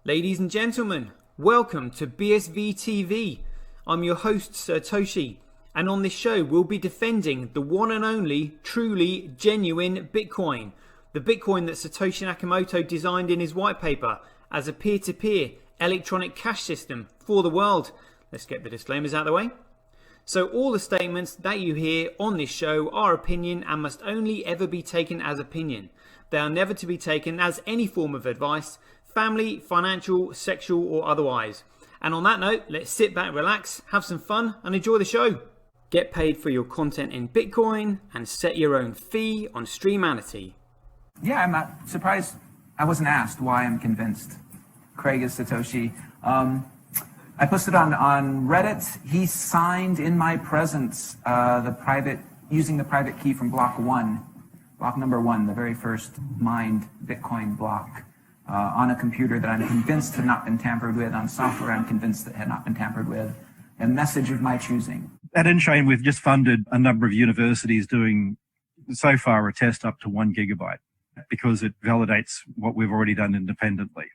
Ladies and gentlemen, welcome to BSV TV. I'm your host Satoshi, and on this show we'll be defending the one and only, truly genuine Bitcoin. The Bitcoin that Satoshi Nakamoto designed in his white paper as a peer-to-peer electronic cash system for the world. Let's get the disclaimers out of the way. So all the statements that you hear on this show are opinion and must only ever be taken as opinion. They are never to be taken as any form of advice, family, financial, sexual or otherwise. And on that note, let's sit back, relax, have some fun and enjoy the show. Get paid for your content in Bitcoin and set your own fee on Streamanity. Yeah, I'm not surprised I wasn't asked why I'm convinced Craig is Satoshi. I posted on Reddit. He signed in my presence using the private key from block number one, the very first mined Bitcoin block. On a computer that I'm convinced had not been tampered with, on software I'm convinced that had not been tampered with, a message of my choosing. At Enchain, we've just funded a number of universities doing, so far, a test up to 1 gigabyte because it validates what we've already done independently.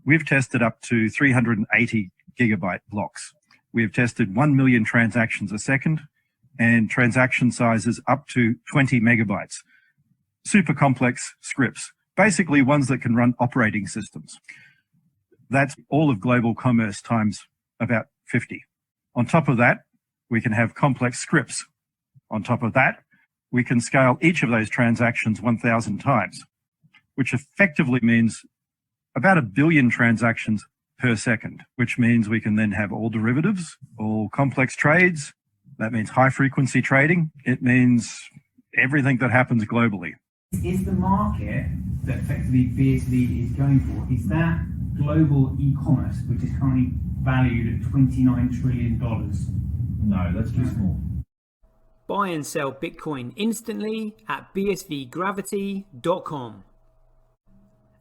We've tested up to 380 gigabyte blocks. We've tested 1 million transactions a second and transaction sizes up to 20 megabytes. Super complex scripts. Basically ones that can run operating systems. That's all of global commerce times about 50. On top of that, we can have complex scripts. On top of that, we can scale each of those transactions 1,000 times, which effectively means about 1 billion transactions per second, which means we can then have all derivatives, all complex trades. That means high frequency trading. It means everything that happens globally. Is the market that effectively BSV is going for, is that global e-commerce, which is currently valued at $29 trillion? No, that's too small. Buy and sell Bitcoin instantly at bsvgravity.com.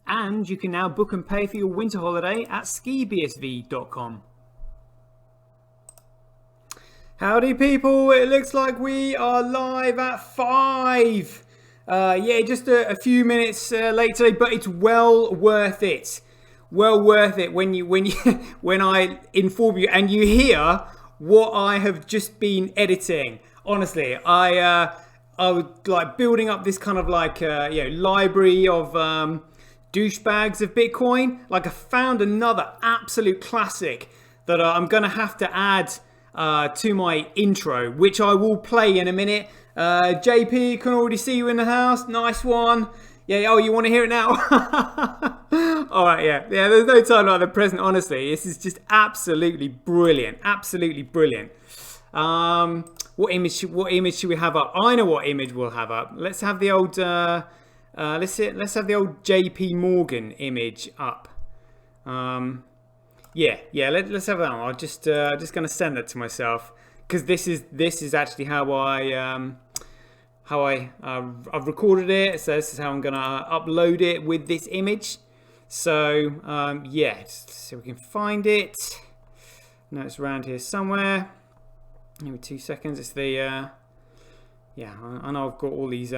And you can now book and pay for your winter holiday at skibsv.com. Howdy people, it looks like we are live at 5. Yeah, just a few minutes late today, but it's well worth it. Well worth it when I inform you and you hear what I have just been editing. Honestly, I was like building up this kind of like library of douchebags of Bitcoin. Like I found another absolute classic that I'm gonna have to add to my intro, which I will play in a minute. JP, can already see you in the house. Nice one. Yeah, oh, you want to hear it now? All right, yeah, there's no time like the present, honestly. This is just absolutely brilliant. Absolutely brilliant. What image should we have up? I know what image we'll have up. Let's have the old let's have the old JP Morgan image up. Yeah, let's have that one. I'm just gonna send that to myself because this is actually how I've recorded it. So this is how I'm gonna upload it with this image. So yeah, let's see if we can find it. No, it's around here somewhere. Give me 2 seconds. It's the yeah, I know I've got all these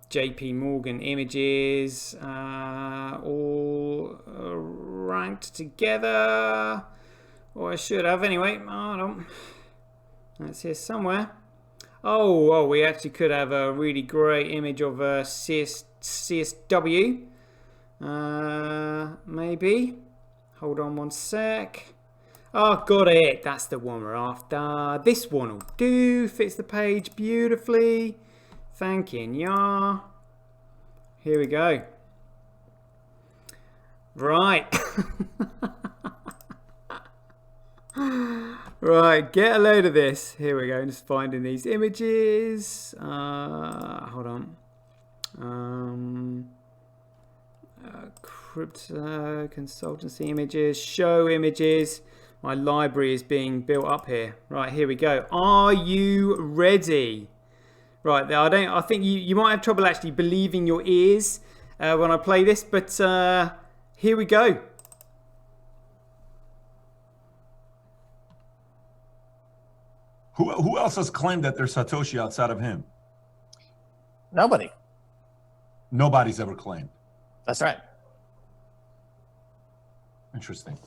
JP Morgan images all ranked together, or I should have anyway. Hold on, that's here somewhere. Oh, we actually could have a really great image of CSW. Maybe. Hold on one sec. Oh, got it. That's the one we're after. This one will do. Fits the page beautifully. Thank you, Nya. Here we go. Right. Right, get a load of this. Here we go. Just finding these images. Hold on. Crypto consultancy images. Show images. My library is being built up here. Right, here we go. Are you ready? Right, I think you might have trouble actually believing your ears when I play this, but here we go. Who else has claimed that there's Satoshi outside of him? Nobody. Nobody's ever claimed. That's right. Interesting.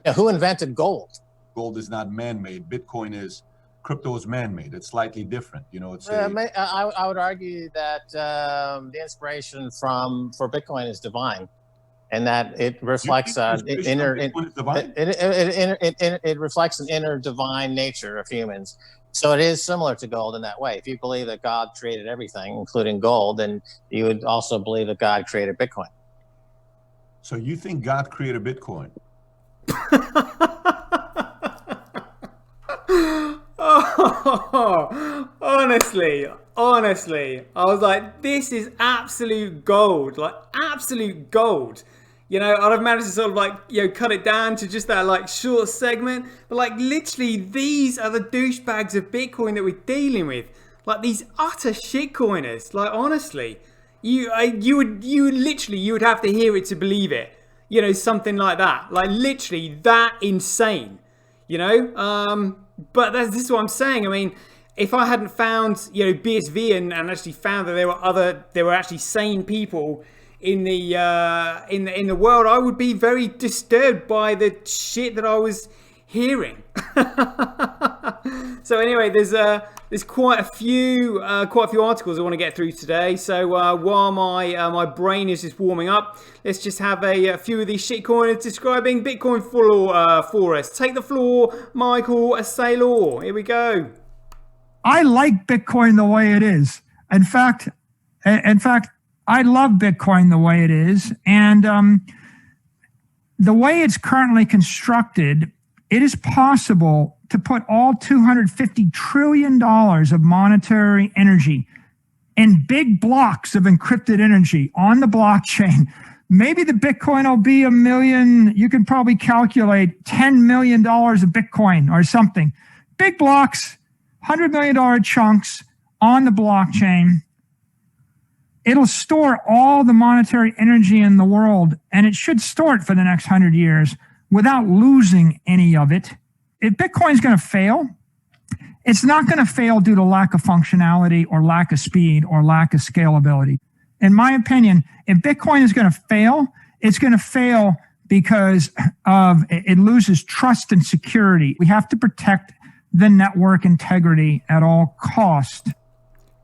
Yeah, who invented gold? Gold is not man-made. Bitcoin is, crypto is man-made. It's slightly different. You know, it's I would argue that the inspiration for Bitcoin is divine, and that it reflects it reflects an inner divine nature of humans. So it is similar to gold in that way. If you believe that God created everything, including gold, then you would also believe that God created Bitcoin. So you think God created Bitcoin? Oh, honestly, I was like, this is absolute gold, like absolute gold. You know, I'd have managed to sort of like, you know, cut it down to just that like short segment. But like literally, these are the douchebags of Bitcoin that we're dealing with. Like these utter shitcoiners. Like honestly, you would have to hear it to believe it. You know, something like that. Like literally that insane. You know, but this is what I'm saying. I mean, if I hadn't found, you know, BSV and actually found that there were actually sane people in the world, I would be very disturbed by the shit that I was hearing. So anyway, there's quite a few articles I want to get through today. So while my brain is just warming up, let's just have a few of these shitcoiners describing Bitcoin for us. Take the floor, Michael, a sailor. Here we go. I like Bitcoin the way it is. In fact, I love Bitcoin the way it is. And the way it's currently constructed, it is possible to put all $250 trillion of monetary energy in big blocks of encrypted energy on the blockchain. Maybe the Bitcoin will be 1 million. You can probably calculate $10 million of Bitcoin or something. Big blocks, $100 million chunks on the blockchain. It'll store all the monetary energy in the world, and it should store it for the next 100 years without losing any of it. If Bitcoin's going to fail, it's not going to fail due to lack of functionality or lack of speed or lack of scalability. In my opinion, if Bitcoin is going to fail, it's going to fail because it loses trust and security. We have to protect the network integrity at all costs.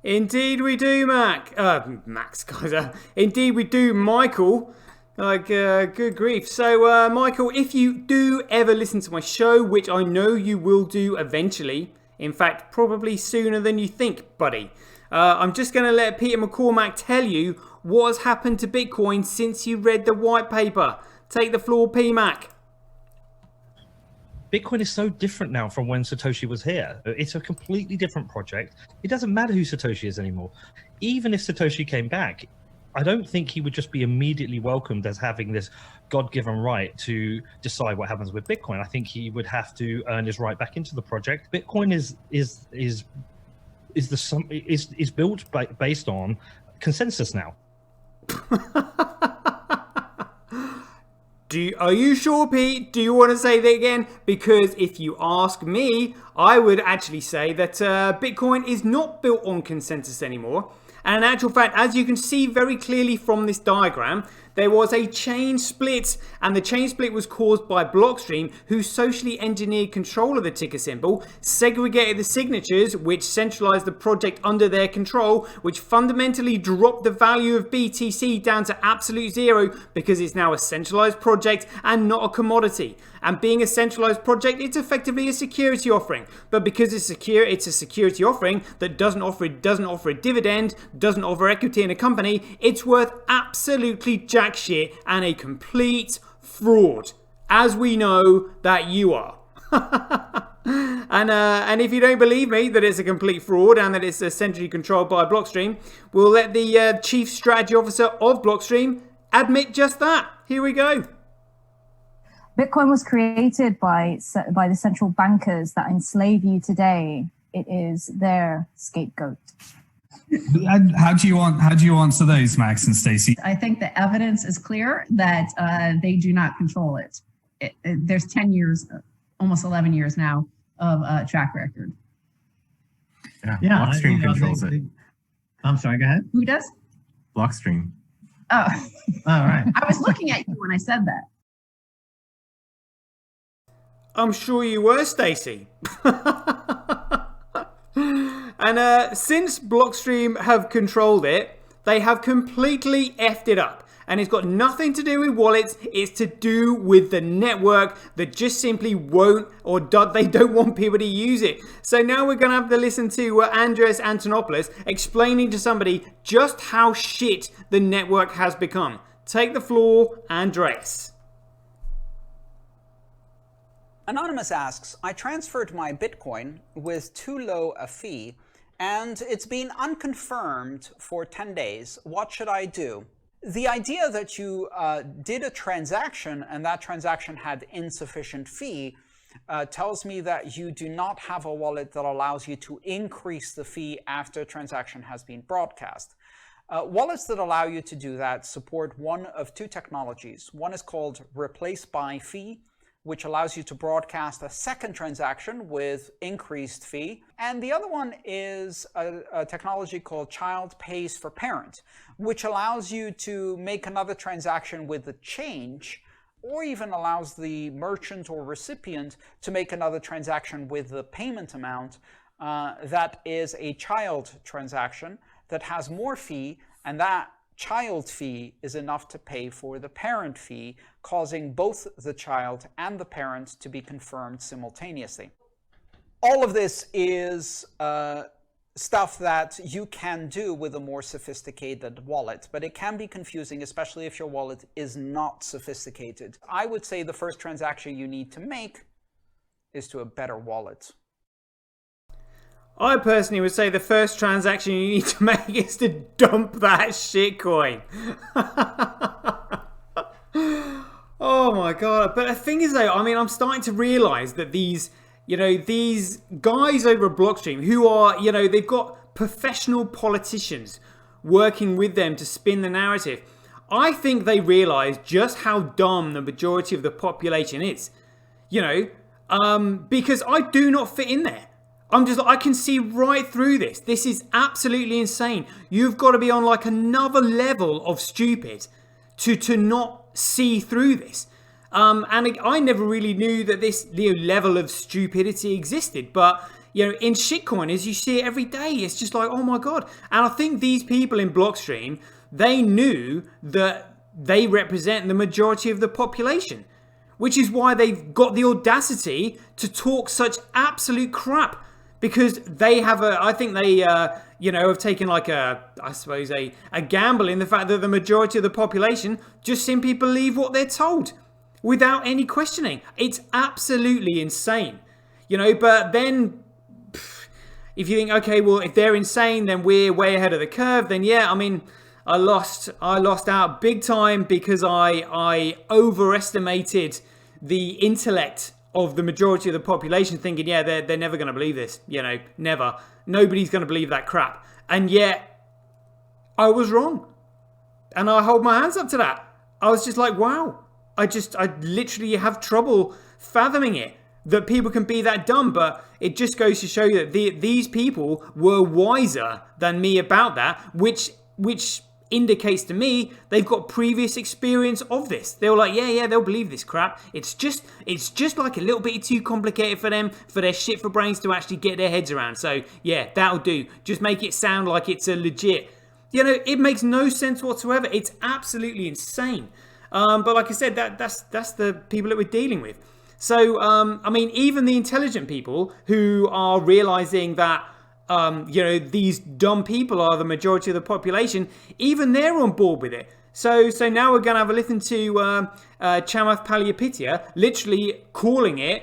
Indeed we do, Max, guys. Indeed we do, Michael. Like, good grief. So, Michael, if you do ever listen to my show, which I know you will do eventually, in fact, probably sooner than you think, buddy, I'm just going to let Peter McCormack tell you what has happened to Bitcoin since you read the white paper. Take the floor, P-Mac. Bitcoin is so different now from when Satoshi was here. It's a completely different project. It doesn't matter who Satoshi is anymore. Even if Satoshi came back, I don't think he would just be immediately welcomed as having this God-given right to decide what happens with Bitcoin. I think he would have to earn his right back into the project. Bitcoin is built based on consensus now. Are you sure, Pete? Do you want to say that again? Because if you ask me, I would actually say that Bitcoin is not built on consensus anymore. And in actual fact, as you can see very clearly from this diagram, there was a chain split, and the chain split was caused by Blockstream, who socially engineered control of the ticker symbol, segregated the signatures, which centralized the project under their control, which fundamentally dropped the value of BTC down to absolute zero because it's now a centralized project and not a commodity. And being a centralized project, it's effectively a security offering. But because it's secure, it's a security offering that doesn't offer a dividend, doesn't offer equity in a company. It's worth absolutely jack shit and a complete fraud, as we know that you are. And if you don't believe me that it's a complete fraud and that it's centrally controlled by Blockstream, we'll let the chief strategy officer of Blockstream admit just that. Here we go. Bitcoin was created by the central bankers that enslave you today. It is their scapegoat. How do you answer those, Max and Stacey? I think the evidence is clear that they do not control it. There's 10 years, almost 11 years now of track record. Yeah, Blockstream controls it. I'm sorry, go ahead. Who does? Blockstream. Oh, all right. I was looking at you when I said that. I'm sure you were, Stacey. And since Blockstream have controlled it, they have completely effed it up. And it's got nothing to do with wallets. It's to do with the network that just simply won't, or they don't want people to use it. So now we're going to have to listen to Andres Antonopoulos explaining to somebody just how shit the network has become. Take the floor, Andres. Anonymous asks, I transferred my Bitcoin with too low a fee, and it's been unconfirmed for 10 days. What should I do? The idea that you did a transaction and that transaction had insufficient fee tells me that you do not have a wallet that allows you to increase the fee after a transaction has been broadcast. Wallets that allow you to do that support one of two technologies. One is called replace by fee, which allows you to broadcast a second transaction with increased fee. And the other one is a technology called child pays for parent, which allows you to make another transaction with the change, or even allows the merchant or recipient to make another transaction with the payment amount that is a child transaction that has more fee, and that child fee is enough to pay for the parent fee, causing both the child and the parent to be confirmed simultaneously. All of this is stuff that you can do with a more sophisticated wallet, but it can be confusing, especially if your wallet is not sophisticated. I would say the first transaction you need to make is to a better wallet. I personally would say the first transaction you need to make is to dump that shitcoin. Oh my god. But the thing is though, I mean, I'm starting to realize that these guys over at Blockstream who are, they've got professional politicians working with them to spin the narrative. I think they realize just how dumb the majority of the population is. Because I do not fit in there. I can see right through this. This is absolutely insane. You've got to be on like another level of stupid to not see through this. And I never really knew that this level of stupidity existed. But, in shitcoiners, you see it every day. It's just like, oh my God. And I think these people in Blockstream, they knew that they represent the majority of the population, which is why they've got the audacity to talk such absolute crap. Because they have I think they, have taken like a gamble in the fact that the majority of the population just simply believe what they're told without any questioning. It's absolutely insane, but then if you think, okay, well, if they're insane, then we're way ahead of the curve, then yeah, I mean, I lost out big time because I overestimated the intellect of the majority of the population, thinking, yeah, they're never going to believe this, never. Nobody's going to believe that crap. And yet, I was wrong. And I hold my hands up to that. I was just like, wow. I literally have trouble fathoming it, that people can be that dumb. But it just goes to show you that these people were wiser than me about that, which indicates to me they've got previous experience of this. They were like, yeah, they'll believe this crap. It's just like a little bit too complicated for them, for their shit for brains to actually get their heads around. So yeah, that'll do. Just make it sound like it's a legit. It makes no sense whatsoever. It's absolutely insane. But like I said, that's the people that we're dealing with. So I mean, even the intelligent people who are realizing that these dumb people are the majority of the population, even they're on board with it. So now we're going to have a listen to Chamath Palihapitiya literally calling it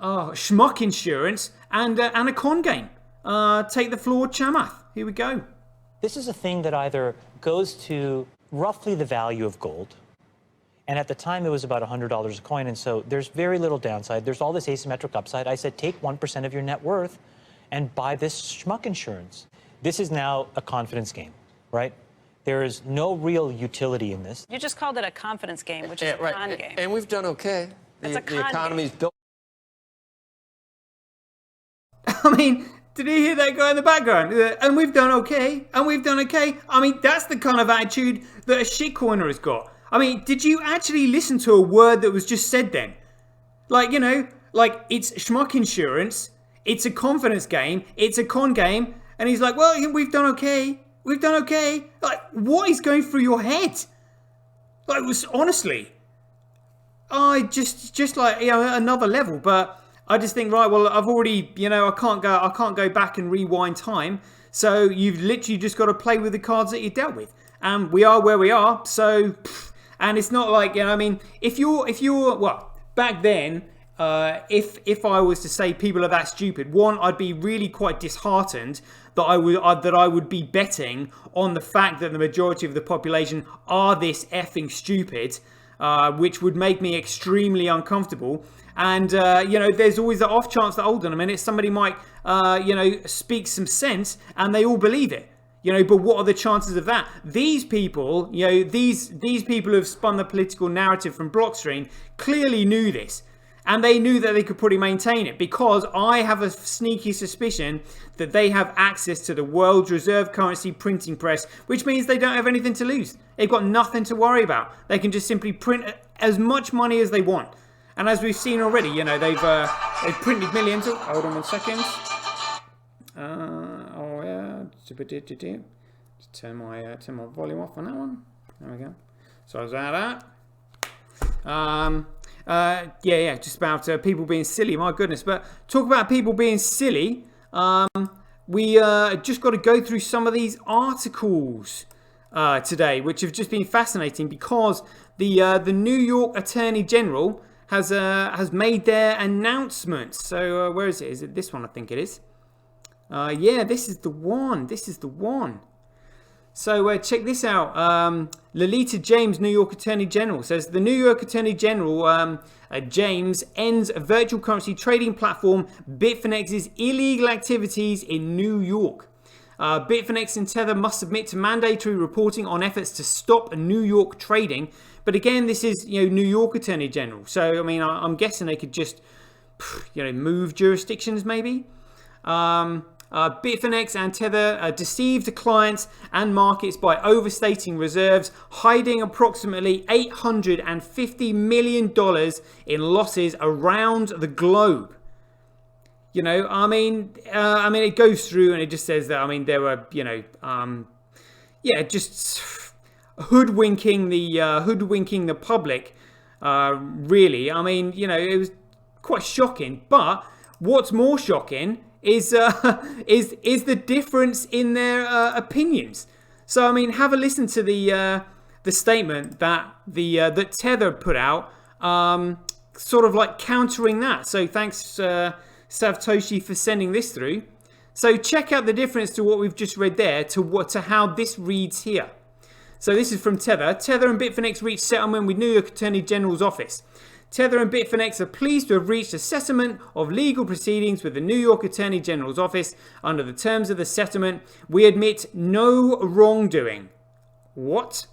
schmuck insurance and a con game. Take the floor, Chamath. Here we go. This is a thing that either goes to roughly the value of gold, and at the time it was about $100 a coin, and so there's very little downside. There's all this asymmetric upside. I said, take 1% of your net worth and buy this schmuck insurance. This is now a confidence game, right? There is no real utility in this. You just called it a confidence game, which is a con game. And we've done okay. The economy's built. I mean, did you hear that guy in the background? And we've done okay. And we've done okay. I mean, that's the kind of attitude that a shitcoiner has got. I mean, did you actually listen to a word that was just said then? Like, you know, like it's schmuck insurance. It's a confidence game. It's a con game. And he's like, well, we've done okay. We've done okay. Like, what is going through your head? Like, it was honestly, I just like, you know, another level. But I just think, right, well, I've already, you know, I can't go back and rewind time. So you've literally just got to play with the cards that you dealt with. And we are where we are. So, and it's not like, you know, I mean, if you're, well, back then, if I was to say people are that stupid, one, I'd be really quite disheartened that I would be betting on the fact that the majority of the population are this effing stupid, which would make me extremely uncomfortable. And you know, there's always the off chance that, hold on a minute, somebody might you know, speak some sense and they all believe it. You know, but what are the chances of that? These people, you know, these people who have spun the political narrative from Blockstream clearly knew this. And they knew that they could probably maintain it, because I have a sneaky suspicion that they have access to the world's reserve currency printing press, which means they don't have anything to lose. They've got nothing to worry about. They can just simply print as much money as they want. And as we've seen already, you know, they've printed millions. Oh, hold on 1 second. Oh yeah. Just turn my volume off on that one. There we go. So I was out of that. Yeah, just about people being silly. My goodness. But talk about people being silly. We just got to go through some of these articles today, which have just been fascinating, because the New York Attorney General has made their announcement. So where is it? Is it this one? I think it is. Yeah, this is the one. This is the one. So check this out. Lolita James, New York Attorney General, says the New York Attorney General, James, ends a virtual currency trading platform Bitfinex's illegal activities in New York. Bitfinex and Tether must submit to mandatory reporting on efforts to stop New York trading. But again, this is, you know, New York Attorney General. So, I mean, I'm guessing they could just, you know, move jurisdictions maybe. Bitfinex and Tether deceived clients and markets by overstating reserves, hiding approximately $850 million in losses around the globe. You know, I mean, it goes through and it just says that, I mean, there were, you know, yeah, just hoodwinking the public. Really, I mean, you know, it was quite shocking. But what's more shocking is the difference in their opinions. So I mean, have a listen to the statement that that Tether put out, sort of like countering that. So thanks Savtoshi for sending this through. So check out the difference to what we've just read there to how this reads here. So this is from Tether. Tether and Bitfinex reached settlement with New York Attorney General's office. Tether and Bitfinex are pleased to have reached a settlement of legal proceedings with the New York Attorney General's office. Under the terms of the settlement, we admit no wrongdoing. What?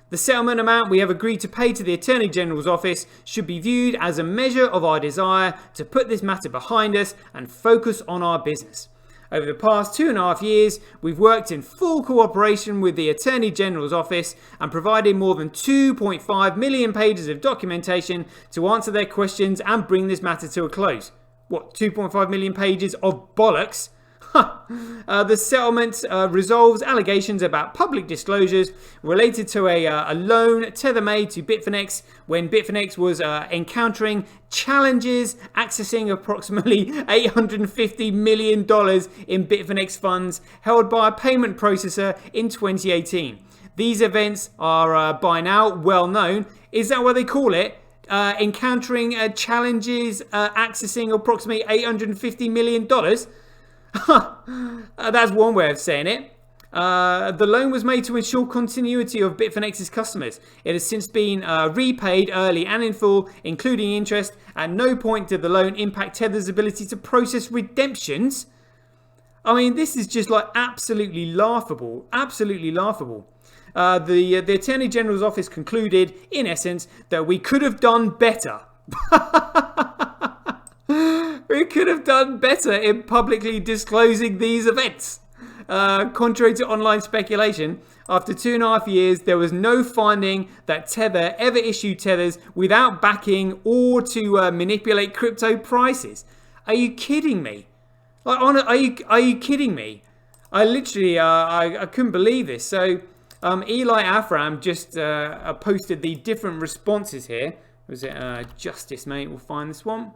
The settlement amount we have agreed to pay to the Attorney General's office should be viewed as a measure of our desire to put this matter behind us and focus on our business. Over the past 2.5 years, we've worked in full cooperation with the Attorney General's office and provided more than 2.5 million pages of documentation to answer their questions and bring this matter to a close. What, 2.5 million pages of bollocks? The settlement resolves allegations about public disclosures related to a loan Tether made to Bitfinex when Bitfinex was encountering challenges accessing approximately $850 million in Bitfinex funds held by a payment processor in 2018. These events are by now well known. Is that what they call it? Encountering challenges accessing approximately $850 million? That's one way of saying it. The loan was made to ensure continuity of Bitfinex's customers. It has since been repaid early and in full, including interest. At no point did the loan impact Tether's ability to process redemptions. I mean, this is just like absolutely laughable. Absolutely laughable. The Attorney General's office concluded, in essence, that we could have done better. We could have done better in publicly disclosing these events. Contrary to online speculation, after 2.5 years, there was no finding that Tether ever issued tethers without backing or to manipulate crypto prices. Are you kidding me? Like, are you kidding me? I literally, I couldn't believe this. So, Eli Afram just posted the different responses here. Was it Justice, mate? We'll find this one.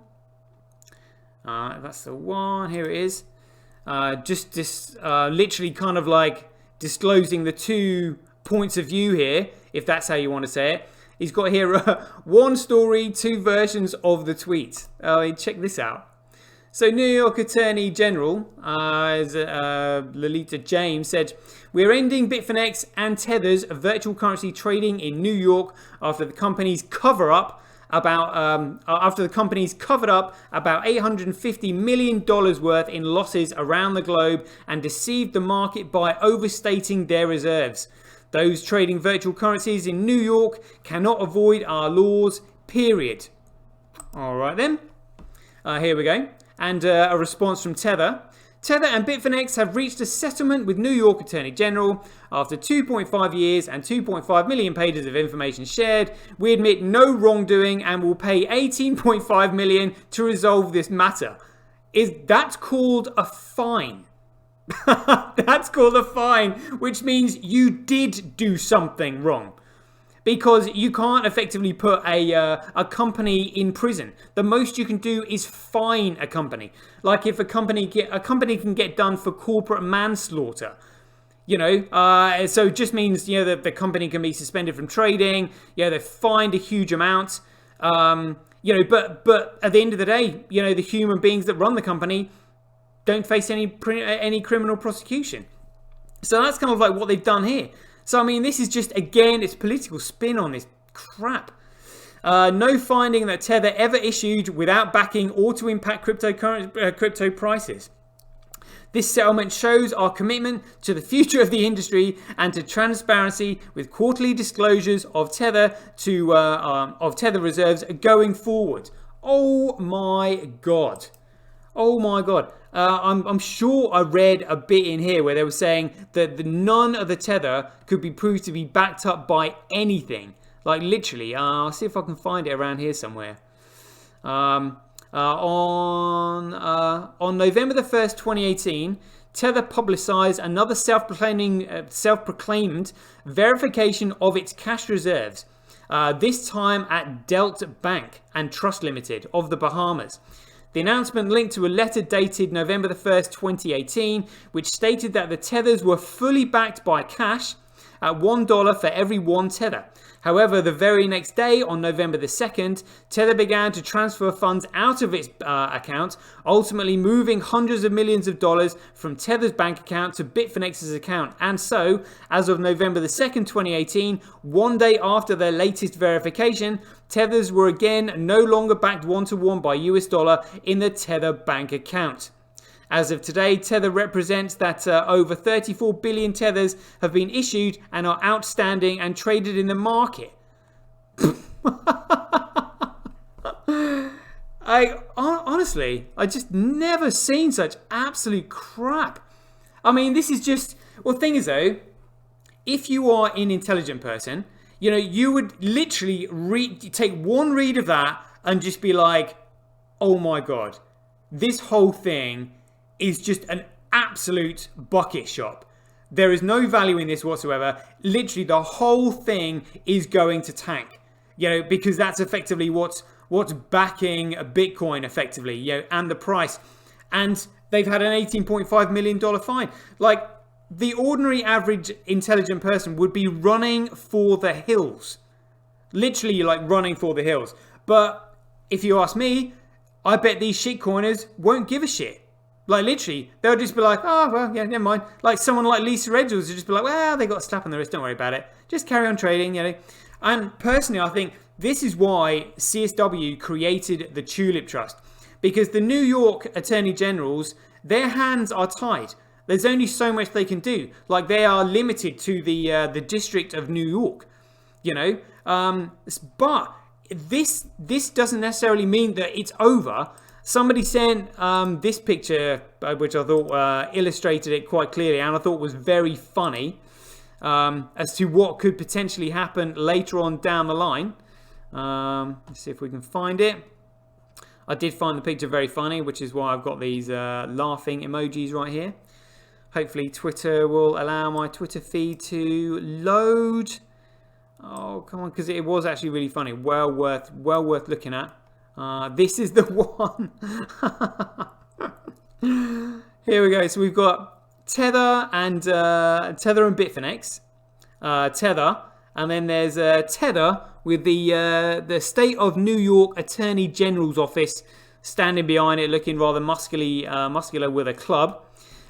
That's the one. Here it is. Just literally kind of like disclosing the 2 points of view here, if that's how you want to say it. He's got here one story, 2 versions of the tweet. Check this out. So New York Attorney General Lolita James said, "We're ending Bitfinex and Tether's virtual currency trading in New York after the company's covered up about $850 million worth in losses around the globe and deceived the market by overstating their reserves. Those trading virtual currencies in New York cannot avoid our laws, period." All right then. Here we go. And a response from Tether. Tether and Bitfinex have reached a settlement with New York Attorney General. After 2.5 years and 2.5 million pages of information shared, we admit no wrongdoing and will pay 18.5 million to resolve this matter. That's called a fine. That's called a fine, which means you did do something wrong. Because you can't effectively put a company in prison. The most you can do is fine a company. Like if a company can get done for corporate manslaughter. You know, so it just means, you know, that the company can be suspended from trading. Yeah, they're fined a huge amount. You know, but at the end of the day, you know, the human beings that run the company don't face any criminal prosecution. So that's kind of like what they've done here. So, I mean, this is just, again, it's political spin on this crap. No finding that Tether ever issued without backing or to impact crypto prices. This settlement shows our commitment to the future of the industry and to transparency with quarterly disclosures of Tether reserves going forward. Oh my God. Oh my God. I'm sure I read a bit in here where they were saying that none of the Tether could be proved to be backed up by anything. Like literally, I'll see if I can find it around here somewhere. On November the 1st, 2018, Tether publicized another self-proclaimed verification of its cash reserves. This time at Delt Bank and Trust Limited of the Bahamas. The announcement linked to a letter dated November the 1st, 2018, which stated that the tethers were fully backed by cash at $1 for every 1 tether. However, the very next day, on November the 2nd, Tether began to transfer funds out of its account, ultimately moving hundreds of millions of dollars from Tether's bank account to Bitfinex's account. And so, as of November the 2nd, 2018, one day after their latest verification, Tethers were again no longer backed one-to-one by US dollar in the Tether bank account. As of today, Tether represents that over 34 billion tethers have been issued and are outstanding and traded in the market. Honestly, I just never seen such absolute crap. I mean, this is just... Well, the thing is though, if you are an intelligent person, you know, you would literally take one read of that and just be like, oh my God, this whole thing is just an absolute bucket shop. There is no value in this whatsoever. Literally, the whole thing is going to tank. You know, because that's effectively what's backing Bitcoin effectively, you know, and the price. And they've had an $18.5 million fine. Like, the ordinary average intelligent person would be running for the hills. Literally, like, running for the hills. But if you ask me, I bet these shitcoiners won't give a shit. Like, literally, they'll just be like, oh, well, yeah, never mind. Like, someone like Lisa Edwards will just be like, well, they got a slap on the wrist, don't worry about it. Just carry on trading, you know. And personally, I think this is why CSW created the Tulip Trust. Because the New York Attorney Generals, their hands are tied. There's only so much they can do. Like, they are limited to the District of New York, you know. But this doesn't necessarily mean that it's over. Somebody sent this picture, which I thought illustrated it quite clearly, and I thought was very funny as to what could potentially happen later on down the line. Let's see if we can find it. I did find the picture very funny, which is why I've got these laughing emojis right here. Hopefully Twitter will allow my Twitter feed to load. Oh, come on, because it was actually really funny. Well worth looking at. This is the one. Here we go. So we've got Tether and Bitfinex. Tether, and then there's Tether with the State of New York Attorney General's office standing behind it, looking rather muscular with a club.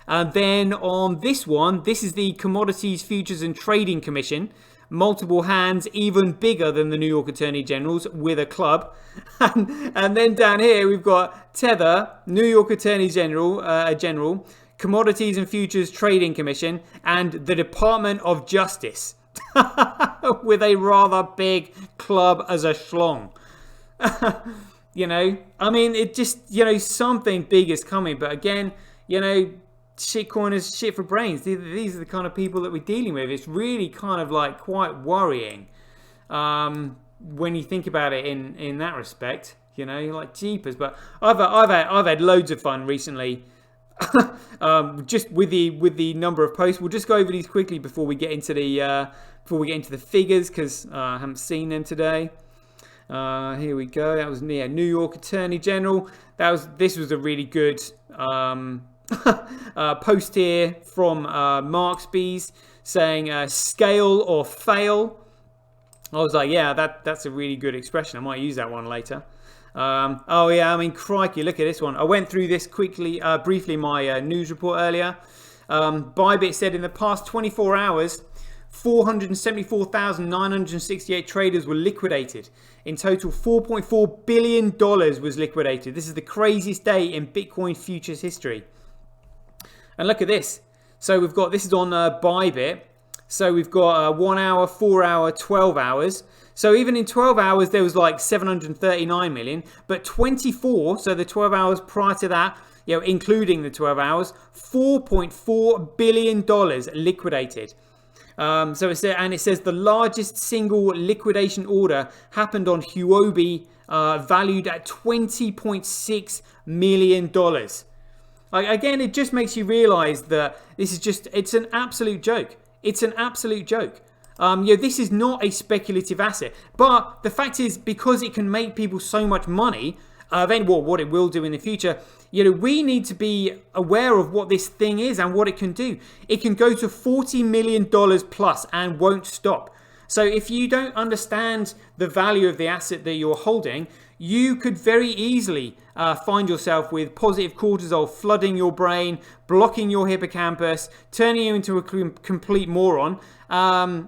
And then on this one, this is the Commodities Futures and Trading Commission. Multiple hands, even bigger than the New York Attorney General's, with a club. And then down here we've got Tether, New York Attorney General, Commodities and Futures Trading Commission, and the Department of Justice with a rather big club as a schlong. You know, I mean, it just, you know, something big is coming. But again, you know, shitcoin is shit for brains. These are the kind of people that we're dealing with. It's really kind of like quite worrying when you think about it in that respect. You know, like jeepers. But I've had loads of fun recently. Just with the number of posts. We'll just go over these quickly before we get into the figures, because I haven't seen them today. Here we go. That was New York Attorney General. This was a really good post here from Marksby's saying scale or fail. I was like, yeah, that's a really good expression. I might use that one later. Oh yeah, I mean, crikey, look at this one. I went through this quickly, briefly in my news report earlier. Bybit said in the past 24 hours, 474,968 traders were liquidated. In total, $4.4 billion was liquidated. This is the craziest day in Bitcoin futures history. And look at this. So we've got, this is on Bybit. So we've got 1 hour, 4 hour, 12 hours. So even in 12 hours, there was like 739 million. But 24, so the 12 hours prior to that, you know, including the 12 hours, $4.4 billion liquidated. So it says, and it says the largest single liquidation order happened on Huobi, valued at $20.6 million. Like, again, it just makes you realize that this is just, it's an absolute joke. It's an absolute joke. You know, this is not a speculative asset. But the fact is, because it can make people so much money, then what it will do in the future, you know, we need to be aware of what this thing is and what it can do. It can go to $40 million plus and won't stop. So if you don't understand the value of the asset that you're holding, you could very easily find yourself with positive cortisol flooding your brain, blocking your hippocampus, turning you into a complete moron,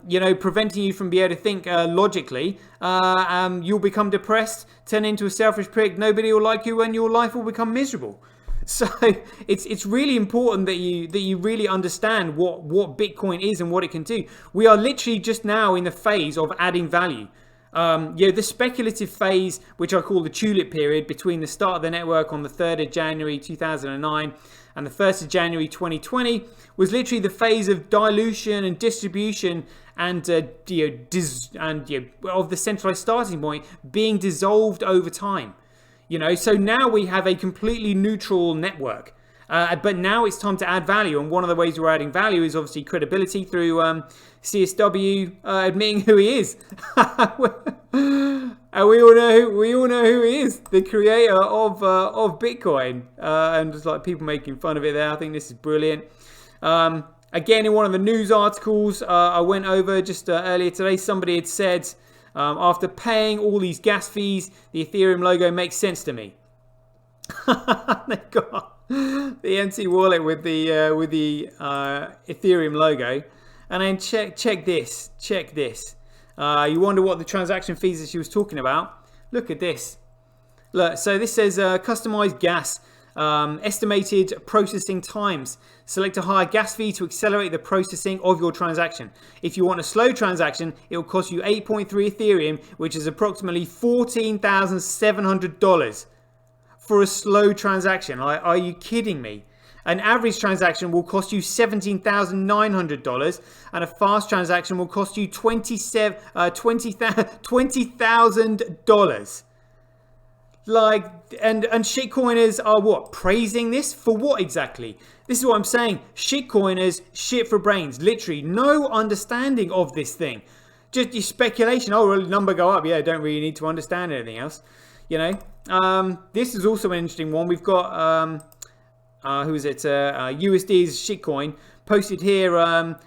you know, preventing you from being able to think logically. You'll become depressed, turn into a selfish prick, nobody will like you, and your life will become miserable. So it's really important that you really understand what Bitcoin is and what it can do. We are literally just now in the phase of adding value. Yeah, the speculative phase, which I call the tulip period, between the start of the network on the 3rd of January 2009 and the 1st of January 2020, was literally the phase of dilution and distribution and of the centralized starting point being dissolved over time. You know, so now we have a completely neutral network. But now it's time to add value, and one of the ways we're adding value is obviously credibility through CSW admitting who he is. And we all know who he is, the creator of Bitcoin, and just like people making fun of it there. I think this is brilliant. Again, in one of the news articles I went over just earlier today, somebody had said, after paying all these gas fees, the Ethereum logo makes sense to me. They've got the empty wallet with the Ethereum logo, and then check this. You wonder what the transaction fees that she was talking about. Look at this. Look, so this says customized gas, estimated processing times. Select a higher gas fee to accelerate the processing of your transaction. If you want a slow transaction, it will cost you 8.3 Ethereum, which is approximately $14,700. for a slow transaction. Are you kidding me? An average transaction will cost you $17,900 and a fast transaction will cost you $20,000. Like, and shitcoiners are what? Praising this? For what exactly? This is what I'm saying. Shitcoiners, shit for brains. Literally, no understanding of this thing. Just your speculation. Oh, well, number go up. Yeah, don't really need to understand anything else. You know? This is also an interesting one. We've got... who is it? USD's shitcoin posted here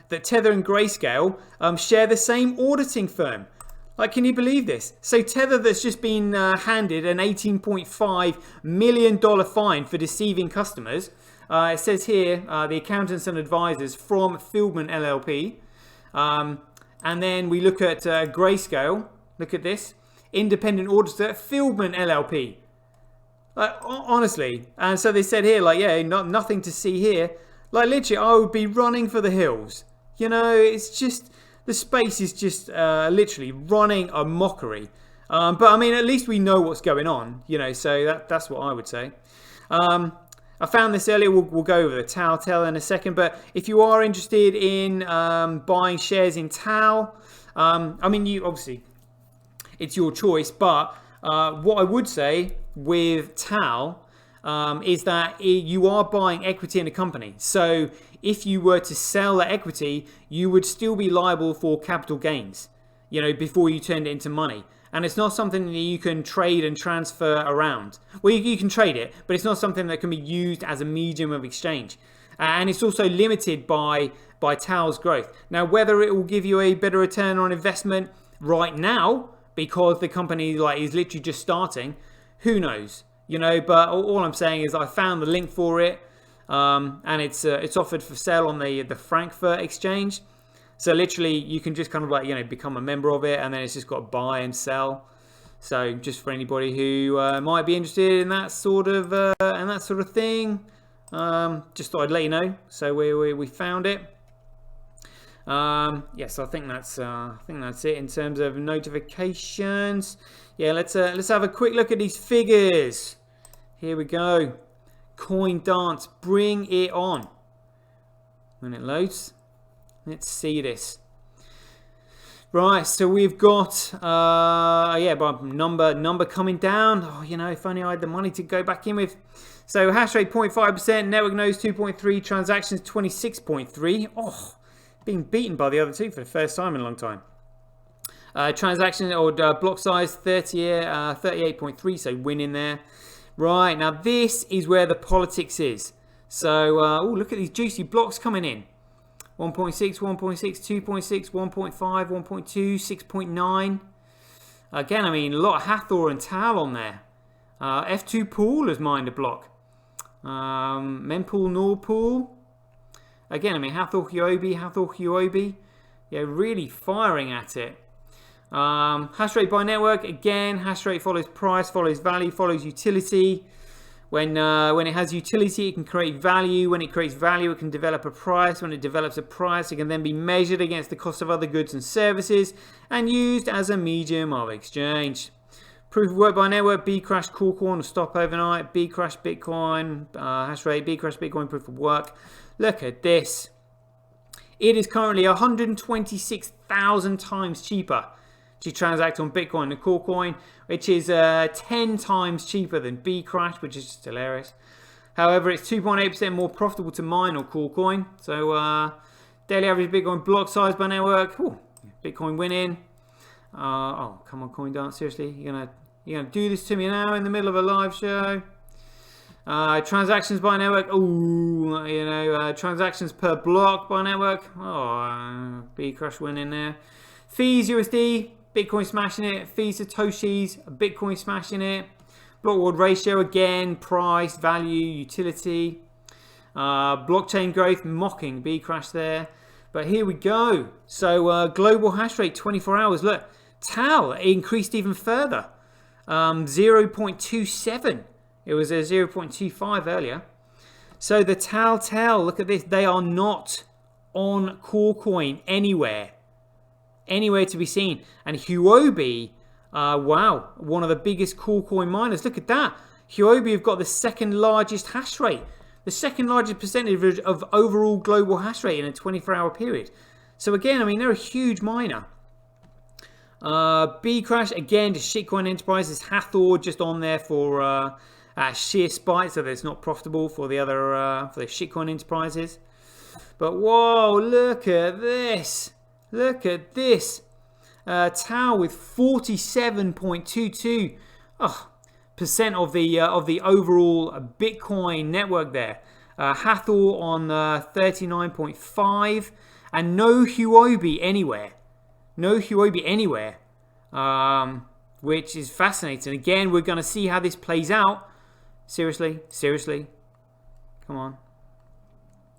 that Tether and Grayscale share the same auditing firm. Like, can you believe this? So Tether, that's just been handed an $18.5 million fine for deceiving customers. It says here, the accountants and advisors from Fieldman LLP. And then we look at Grayscale. Look at this. Independent auditor, Fieldman LLP. Honestly. And so they said here, like, yeah, nothing to see here. Like, literally, I would be running for the hills. You know, it's just, the space is just literally running a mockery. But I mean, at least we know what's going on, you know, so that's what I would say. I found this earlier. We'll go over the Tau in a second. But if you are interested in buying shares in Tau, I mean, you obviously, it's your choice. But what I would say with Tau is that you are buying equity in a company. So if you were to sell that equity, you would still be liable for capital gains, you know, before you turned it into money. And it's not something that you can trade and transfer around. Well, you can trade it, but it's not something that can be used as a medium of exchange. And it's also limited by Tau's growth. Now, whether it will give you a better return on investment right now, because the company is literally just starting, who knows? You know, but all I'm saying is I found the link for it, and it's offered for sale on the Frankfurt exchange. So literally, you can just kind of become a member of it, and then it's just got buy and sell. So just for anybody who might be interested in that sort of thing, just thought I'd let you know. So we found it. Yes, I think that's it in terms of notifications. Yeah, let's have a quick look at these figures. Here we go. Coin dance, bring it on. When it loads, let's see this. Right, so we've got but number coming down. Oh, you know, if only I had the money to go back in with. So hash rate 0.5%, network nodes 2.3, transactions 26.3. Oh, being beaten by the other two for the first time in a long time. Transaction or block size 38.3, so winning there. Right, now this is where the politics is. So, look at these juicy blocks coming in. 1.6, 1.6, 2.6, 1.5, 1.2, 6.9. Again, I mean, a lot of Hathor and Tal on there. F2 Pool has mined a block. Mempool, Norpool. Again, I mean, Hathor Huobi. Yeah, really firing at it. Hash rate by network. Again, hash rate follows price, follows value, follows utility. When it has utility, it can create value. When it creates value, it can develop a price. When it develops a price, it can then be measured against the cost of other goods and services and used as a medium of exchange. Proof of work by network, Bcrash, Coolcoin will stop overnight. Bcrash, Bitcoin, hash rate, Bcrash, Bitcoin, proof of work. Look at this. It is currently 126,000 times cheaper to transact on Bitcoin and Coolcoin, which is 10 times cheaper than Bcrash, which is just hilarious. However, it's 2.8% more profitable to mine on Coolcoin. So daily average Bitcoin block size by network. Ooh, Bitcoin winning. Oh, come on, Coin Dance, seriously? You're gonna do this to me now in the middle of a live show? Transactions by network. Ooh, transactions per block by network. Oh, Bcrash winning there. Fees USD. Bitcoin smashing it. Fees Satoshis, Bitcoin smashing it. Block reward ratio again, price, value, utility. Blockchain growth, mocking Bcrash there. But here we go. So global hash rate, 24 hours. Look, Tal increased even further. 0.27. It was a 0.25 earlier. So the Tal, look at this. They are not on Coolcoin anywhere to be seen. And Huobi, wow, one of the biggest Coolcoin miners. Look at that. Huobi have got the second largest hash rate, the second largest percentage of overall global hash rate in a 24-hour period. So again, I mean, they're a huge miner. Bcrash, again, just shitcoin enterprises. Hathor just on there for sheer spite, so that it's not profitable for the other for the shitcoin enterprises. But whoa, look at this! Look at this! Tau with 47.22% of the overall Bitcoin network there. Hathor on 39.5, and no Huobi anywhere. No Huobi anywhere, which is fascinating. Again, we're going to see how this plays out. Seriously, come on.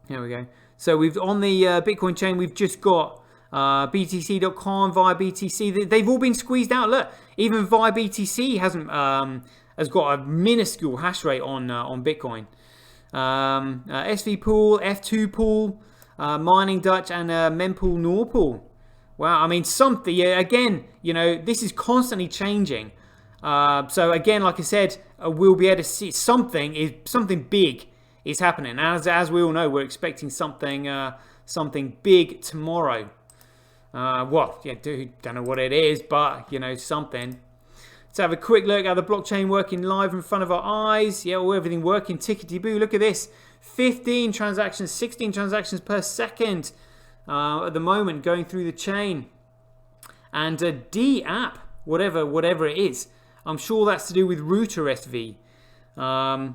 Here we go. So we've on the Bitcoin chain, we've just got BTC.com, via BTC. They've all been squeezed out. Look, even via BTC has got a minuscule hash rate on Bitcoin. SV Pool, F2 Pool, Mining Dutch, and Mempool Norpool. Wow, I mean, something, yeah, again, you know, this is constantly changing. So again, like I said, we'll be able to see something big is happening. As we all know, we're expecting something big tomorrow. Well, yeah, don't know what it is, but you know, something. Let's have a quick look at the blockchain working live in front of our eyes. Yeah, everything working, tickety-boo. Look at this, 15 transactions, 16 transactions per second. At the moment, going through the chain, and a D app, whatever it is, I'm sure that's to do with router SV.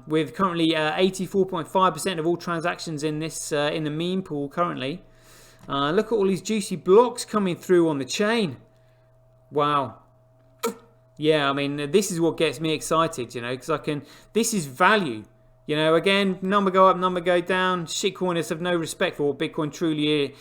With currently 84.5% of all transactions in this in the meme pool currently. Look at all these juicy blocks coming through on the chain. Wow. Yeah, I mean, this is what gets me excited, you know, because this is value. You know, again, number go up, number go down. Shitcoiners have no respect for what Bitcoin truly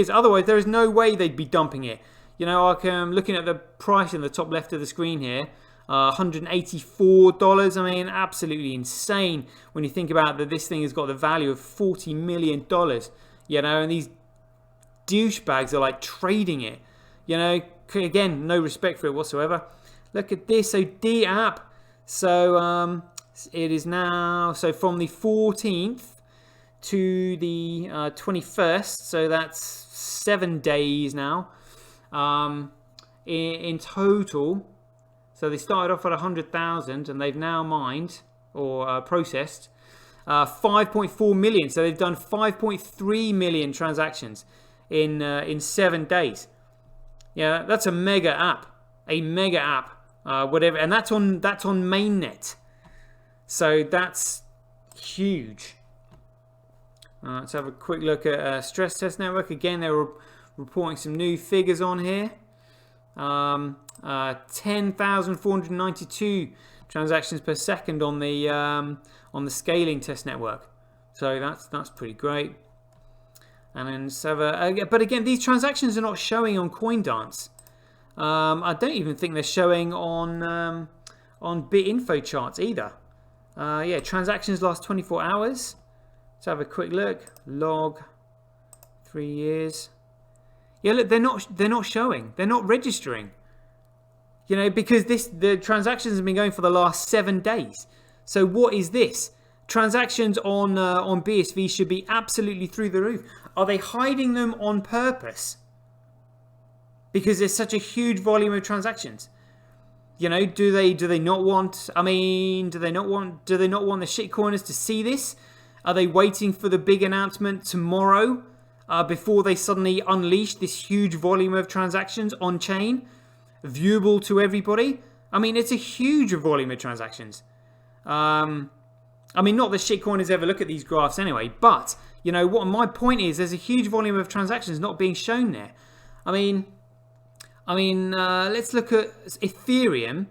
is. Otherwise, there is no way they'd be dumping it. You know, I'm looking at the price in the top left of the screen here. $184. I mean, absolutely insane when you think about that this thing has got the value of $40 million. You know, and these douchebags are like trading it. You know, again, no respect for it whatsoever. Look at this. So D app. So it is now, so from the 14th to the 21st, so that's 7 days now in total. So they started off at 100,000 and they've now mined or processed 5.4 million. So they've done 5.3 million transactions in 7 days. Yeah, that's a mega app, whatever, and that's on mainnet. So that's huge. Let's have a quick look at Stress Test Network. Again, they were reporting some new figures on here. 10,492 transactions per second on the scaling test network. So that's pretty great. And then but again, these transactions are not showing on CoinDance. I don't even think they're showing on BitInfo charts either. Yeah, transactions last 24 hours. Let's have a quick look. Log 3 years. Yeah, look, they're not showing. They're not registering. You know, because the transactions have been going for the last 7 days. So what is this? Transactions on BSV should be absolutely through the roof. Are they hiding them on purpose? Because there's such a huge volume of transactions. You know, do they not want? I mean, do they not want the shitcoiners to see this? Are they waiting for the big announcement tomorrow before they suddenly unleash this huge volume of transactions on chain, viewable to everybody? I mean, it's a huge volume of transactions. I mean, not that shitcoiners ever look at these graphs anyway, but you know what my point is. There's a huge volume of transactions not being shown there. I mean, let's look at Ethereum.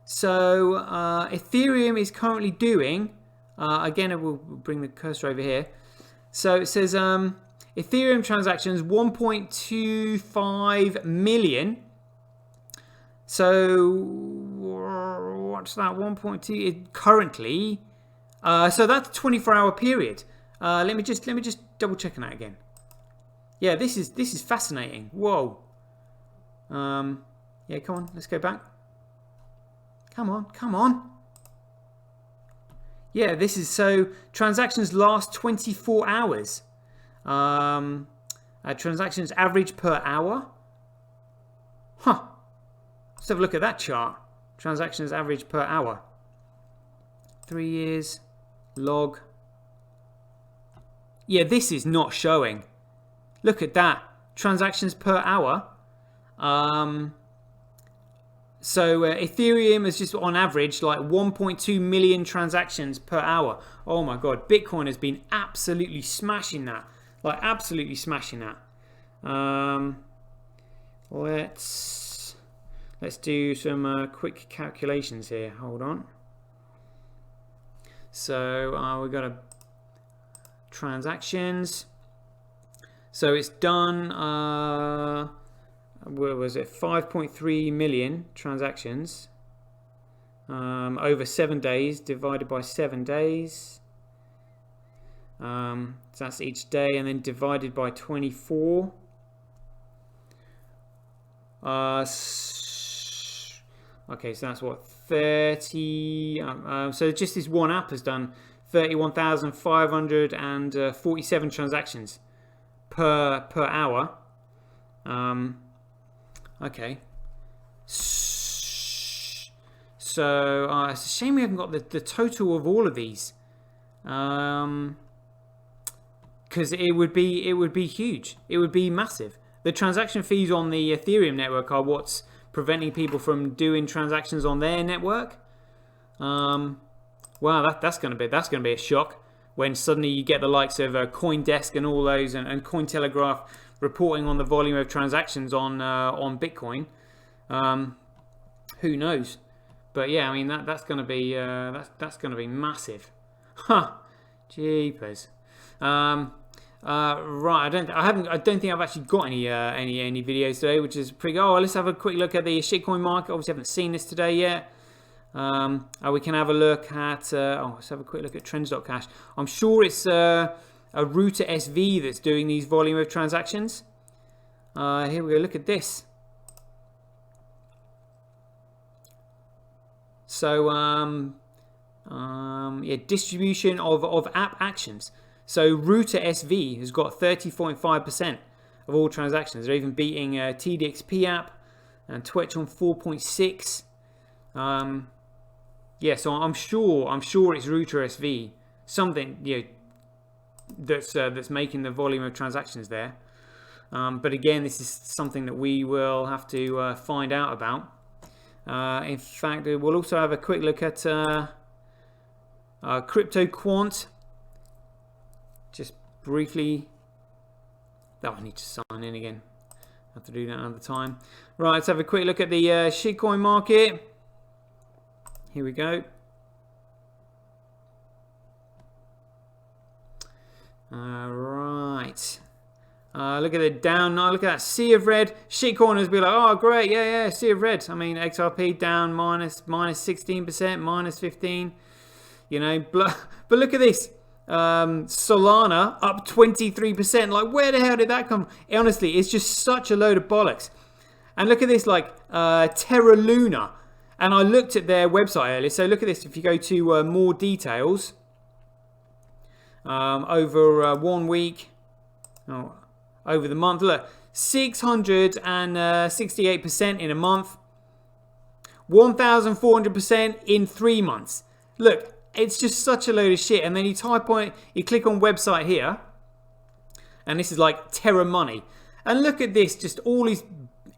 So Ethereum is currently doing, again, I will bring the cursor over here. So it says Ethereum transactions 1.25 million. So what's that? 1.2 currently. So that's a 24-hour period. Let me just double check on that again. Yeah, this is fascinating. Whoa. Yeah, come on, let's go back. Come on. Yeah, this is so transactions last 24 hours. Transactions average per hour. Huh. Let's have a look at that chart. Transactions average per hour. 3 years. Log. Yeah, this is not showing. Look at that. Transactions per hour. So Ethereum is just on average like 1.2 million transactions per hour. Oh my god, Bitcoin has been absolutely smashing that. Like absolutely smashing that. Let's do some quick calculations here. Hold on. So we've got a transactions. So it's done. Where was it? 5.3 million transactions over 7 days, divided by 7 days. So that's each day, and then divided by 24. Okay, so that's what, 30. So just this one app has done 31,547 transactions per hour. Okay. So it's a shame we haven't got the total of all of these, because it would be huge. It would be massive. The transaction fees on the Ethereum network are what's preventing people from doing transactions on their network. Wow, that's going to be a shock when suddenly you get the likes of CoinDesk and all those, and Cointelegraph reporting on the volume of transactions on Bitcoin. Who knows? But yeah, I mean that's going to be that's going to be massive. Huh? Jeepers. Right. I don't think I've actually got any videos today, which is pretty good. Oh, let's have a quick look at the shitcoin market. Obviously, haven't seen this today yet. We can have a look at. Let's have a quick look at trends.cash. I'm sure it's a router SV that's doing these volume of transactions. Here we go. Look at this. So yeah, distribution of app actions. So router SV has got 30.5% of all transactions. They're even beating TDXP app and Twitch on 4.6. Yeah, so I'm sure it's router SV, something that's making the volume of transactions there. But again, this is something that we will have to find out about. In fact, we'll also have a quick look at Crypto Quant. Just briefly. Oh, I need to sign in again. I have to do that another time. Right, let's have a quick look at the shitcoin market. Here we go. Right. Look at the down. Look at that sea of red. Shitcoiners be like, oh great, yeah, sea of red. I mean, XRP down minus 16%, minus 15. You know, but look at this. Solana up 23%. Like, where the hell did that come from? Honestly, it's just such a load of bollocks. And look at this, like Terra Luna. And I looked at their website earlier. So look at this. If you go to more details, over 1 week, over the month, look, 668% in a month, 1,400% in 3 months. Look, it's just such a load of shit. And then you type on it, you click on website here, and this is like Terra Money. And look at this, just all these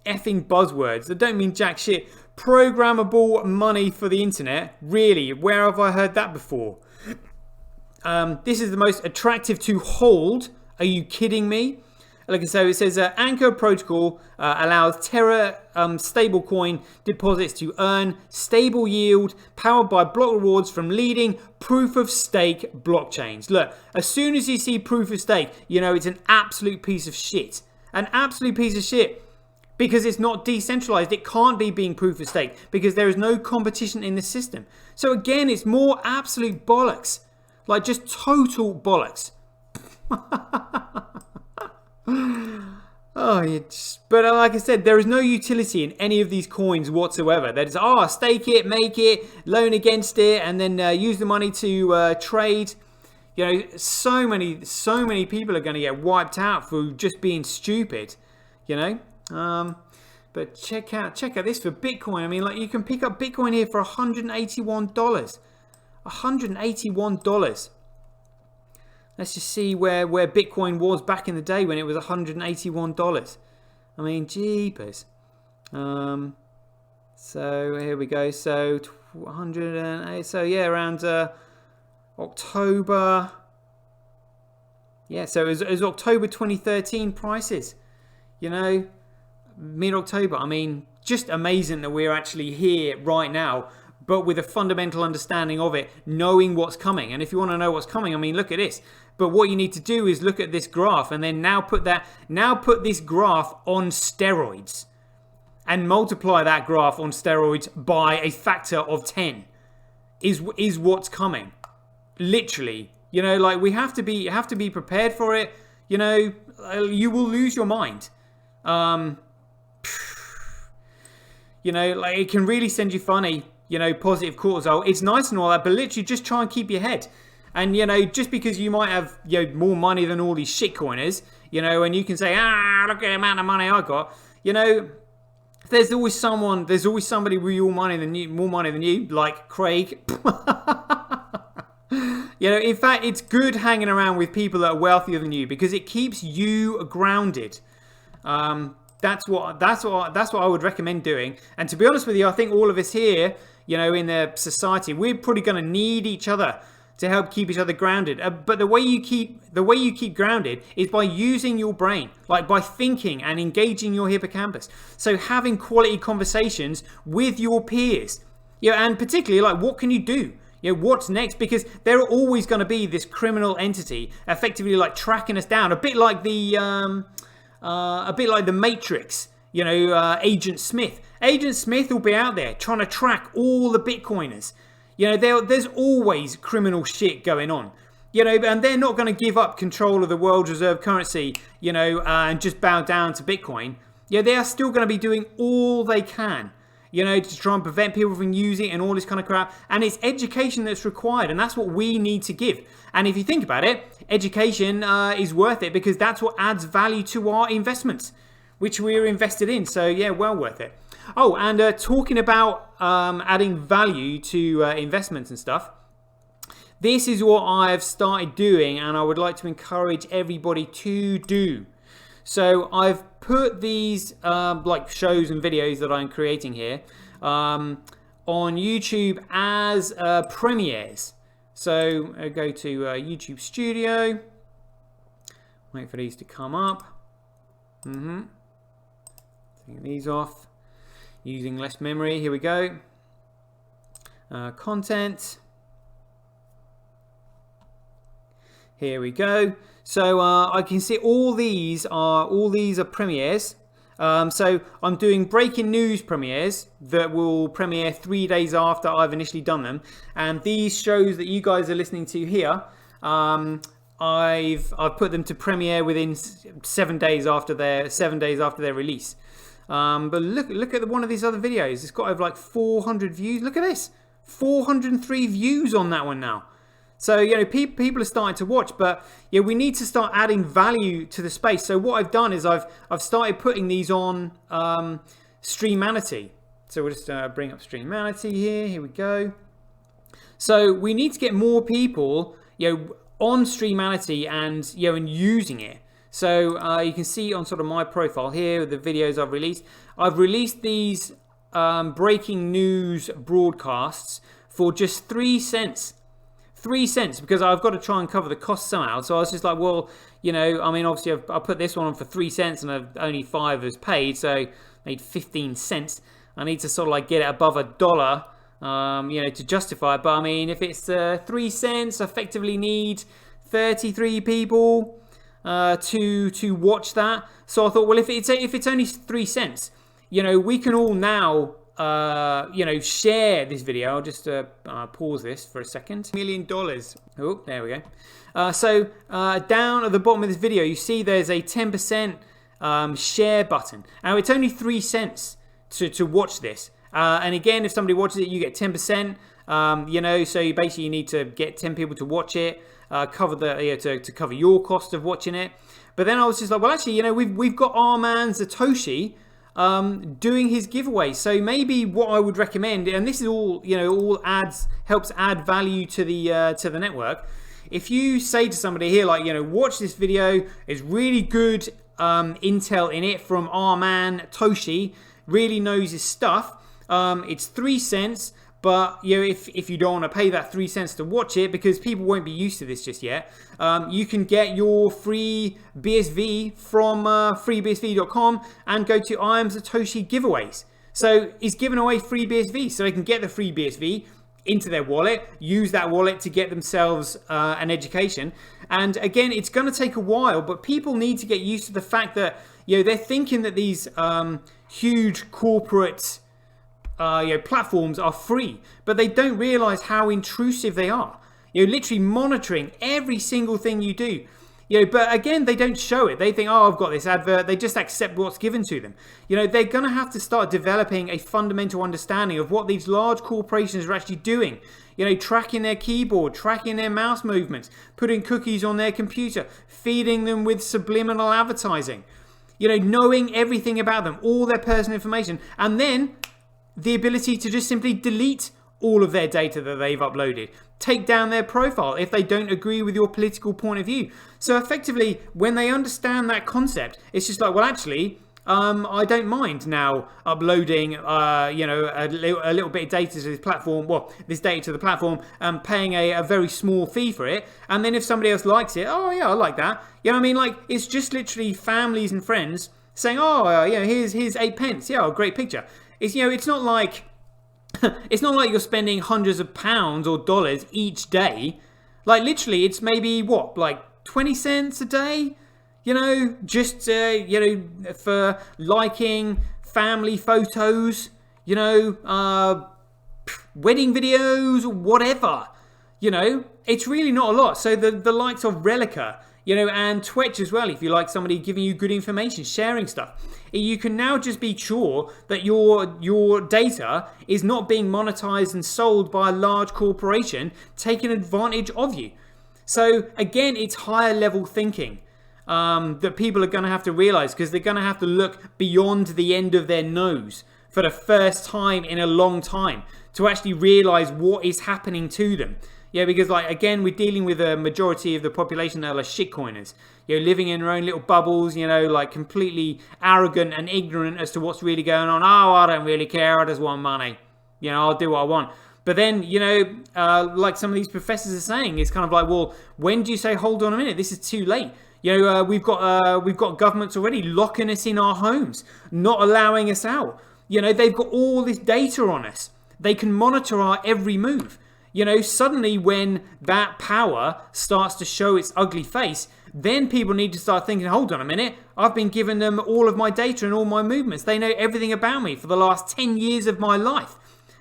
effing buzzwords that don't mean jack shit. Programmable money for the internet. Really, where have I heard that before? This is the most attractive to hold. Are you kidding me? Like I say, it says Anchor Protocol allows Terra stablecoin deposits to earn stable yield powered by block rewards from leading proof of stake blockchains. Look, as soon as you see proof of stake, you know it's an absolute piece of shit. An absolute piece of shit. Because it's not decentralized. It can't be being proof of stake because there is no competition in the system. So again, it's more absolute bollocks. Like just total bollocks. But like I said, there is no utility in any of these coins whatsoever. That is, stake it, make it, loan against it, and then use the money to trade. You know, so many people are going to get wiped out for just being stupid. You know, but check out this for Bitcoin. I mean, like, you can pick up Bitcoin here for $181. $181. Let's just see where Bitcoin was back in the day when it was $181. I mean, jeepers. So here we go. So 108. So yeah, around October. Yeah, so it was October 2013 prices. You know, mid-October. I mean, just amazing that we're actually here right now, but with a fundamental understanding of it, knowing what's coming. And if you want to know what's coming, I mean, look at this. But what you need to do is look at this graph and then now put this graph on steroids and multiply that graph on steroids by a factor of 10 is what's coming. Literally, you know, like, we have to be prepared for it. You know, you will lose your mind. You know, like, it can really send you funny. You know, positive cortisol. It's nice and all that, but literally just try and keep your head. And, you know, just because you might have, you know, more money than all these shitcoiners, you know, and you can say, look at the amount of money I got, you know, there's always somebody with more money than you, like Craig. You know, in fact, it's good hanging around with people that are wealthier than you because it keeps you grounded. That's what I would recommend doing. And to be honest with you, I think all of us here, you know, in the society, we're probably going to need each other to help keep each other grounded. But the way you keep grounded is by using your brain, like by thinking and engaging your hippocampus. So having quality conversations with your peers, you know, and particularly, like, what can you do? You know, what's next? Because there are always going to be this criminal entity effectively, like, tracking us down, a bit like the Matrix. You know, Agent Smith. Agent Smith will be out there trying to track all the Bitcoiners. You know, there's always criminal shit going on. You know, and they're not going to give up control of the world's reserve currency, you know, and just bow down to Bitcoin. Yeah, they are still going to be doing all they can, you know, to try and prevent people from using it and all this kind of crap. And it's education that's required, and that's what we need to give. And if you think about it, education is worth it because that's what adds value to our investments, which we're invested in. So yeah, well worth it. Oh, and talking about adding value to investments and stuff, this is what I've started doing and I would like to encourage everybody to do. So I've put these like shows and videos that I'm creating here on YouTube as premieres. So I go to YouTube Studio, wait for these to come up. Take these off. Using less memory, here we go. Content. Here we go. So I can see all these are premieres. So I'm doing breaking news premieres that will premiere 3 days after I've initially done them. And these shows that you guys are listening to here, I've put them to premiere within 7 days after their release. But look at one of these other videos. It's got over like 400 views. Look at this, 403 views on that one now. So, you know, people are starting to watch, but yeah, we need to start adding value to the space. So what I've done is I've started putting these on Streamanity. So we'll just bring up Streamanity here. Here we go. So we need to get more people, you know, on Streamanity and, you know, and using it. So you can see on sort of my profile here the videos I've released. I've released these breaking news broadcasts for just 3 cents. 3 cents, because I've got to try and cover the cost somehow. So I was just like, well, you know, I mean, obviously I put this one on for 3 cents and only 5 is paid, so I made 15 cents. I need to sort of like get it above $1, you know, to justify it. But I mean, if it's 3 cents, I effectively need 33 people to watch that. So I thought, well, if it's only 3 cents, you know, we can all now you know, share this video. I'll just pause this for a second. $1 million. Oh, there we go. So down at the bottom of this video, you see there's a 10% share button. Now, it's only 3 cents to watch this. And again, if somebody watches it, you get 10%. So you basically need to get 10 people to watch it, cover to cover your cost of watching it. But then I was just like, well, actually, we've got our man Satoshi doing his giveaway. So maybe what I would recommend, and this is all helps add value to the network. If you say to somebody here, like, watch this video, it's really good intel in it from our man Toshi, really knows his stuff. It's 3 cents. But if you don't want to pay that 3 cents to watch it, because people won't be used to this just yet, you can get your free BSV from freebsv.com and go to I Am Satoshi giveaways. So he's giving away free BSV, so they can get the free BSV into their wallet, use that wallet to get themselves an education. And again, it's going to take a while, but people need to get used to the fact that they're thinking that these huge corporate platforms are free, but they don't realize how intrusive they are. Literally monitoring every single thing you do. But again, they don't show it. They think, oh, I've got this advert. They just accept what's given to them. They're going to have to start developing a fundamental understanding of what these large corporations are actually doing. Tracking their keyboard, tracking their mouse movements, putting cookies on their computer, feeding them with subliminal advertising. Knowing everything about them, all their personal information, and then the ability to just simply delete all of their data that they've uploaded, take down their profile if they don't agree with your political point of view. So effectively, when they understand that concept, it's just like, well, actually, I don't mind now uploading, a little bit of data to this platform, this data to the platform, and paying a very small fee for it. And then if somebody else likes it, oh yeah, I like that. Like, it's just literally families and friends saying, oh, here's 8 pence. Yeah, great picture. It's not like you're spending hundreds of pounds or dollars each day. Like, literally, it's maybe 20 cents a day, just for liking family photos, wedding videos, whatever. It's really not a lot. So the likes of Relica, and Twitch as well, if you like somebody giving you good information, sharing stuff, you can now just be sure that your data is not being monetized and sold by a large corporation taking advantage of you. So again, it's higher level thinking that people are going to have to realize, because they're going to have to look beyond the end of their nose for the first time in a long time to actually realize what is happening to them. Because again, we're dealing with a majority of the population that are shitcoiners, living in their own little bubbles, completely arrogant and ignorant as to what's really going on. Oh, I don't really care. I just want money. I'll do what I want. But then, like some of these professors are saying, it's kind of like, well, when do you say, hold on a minute, this is too late? We've got governments already locking us in our homes, not allowing us out. They've got all this data on us. They can monitor our every move. Suddenly when that power starts to show its ugly face, then people need to start thinking, hold on a minute, I've been giving them all of my data and all my movements. They know everything about me for the last 10 years of my life.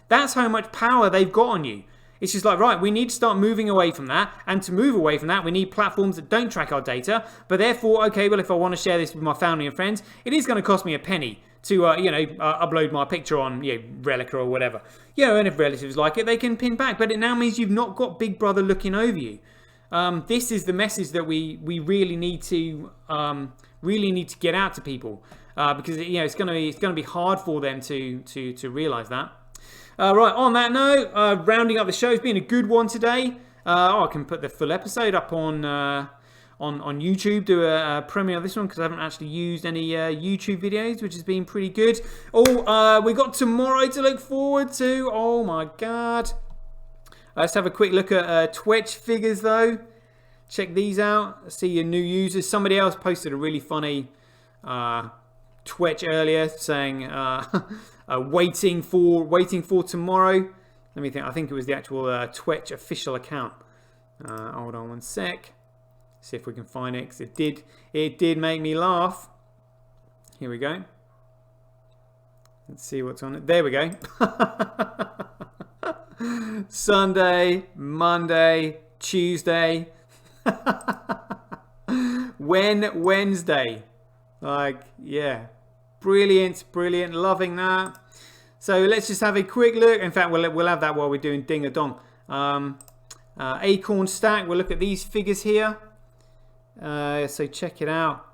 That's how much power they've got on you. It's just like, right, we need to start moving away from that. And to move away from that, we need platforms that don't track our data. But therefore, okay, well, if I want to share this with my family and friends, it is going to cost me a penny to, upload my picture on, Relica or whatever. And if relatives like it, they can pin back. But it now means you've not got Big Brother looking over you. This is the message that we really need to get out to people, because it's going to be hard for them to realize that. Right, on that note, rounding up the show, it's been a good one today. I can put the full episode up on YouTube, do a premiere of this one, because I haven't actually used any YouTube videos, which has been pretty good. We got tomorrow to look forward to. Oh my god. Let's have a quick look at Twitch figures though. Check these out. See your new users. Somebody else posted a really funny Twitch earlier saying waiting for tomorrow. Let me think. I think it was the actual Twitch official account. Hold on one sec. See if we can find it, because it did make me laugh. Here we go. Let's see what's on it. There we go. Sunday, Monday, Tuesday. Wednesday. Like, yeah, brilliant, brilliant, loving that. So let's just have a quick look. In fact, we'll have that while we're doing ding a dong. Acorn stack. We'll look at these figures here. So check it out.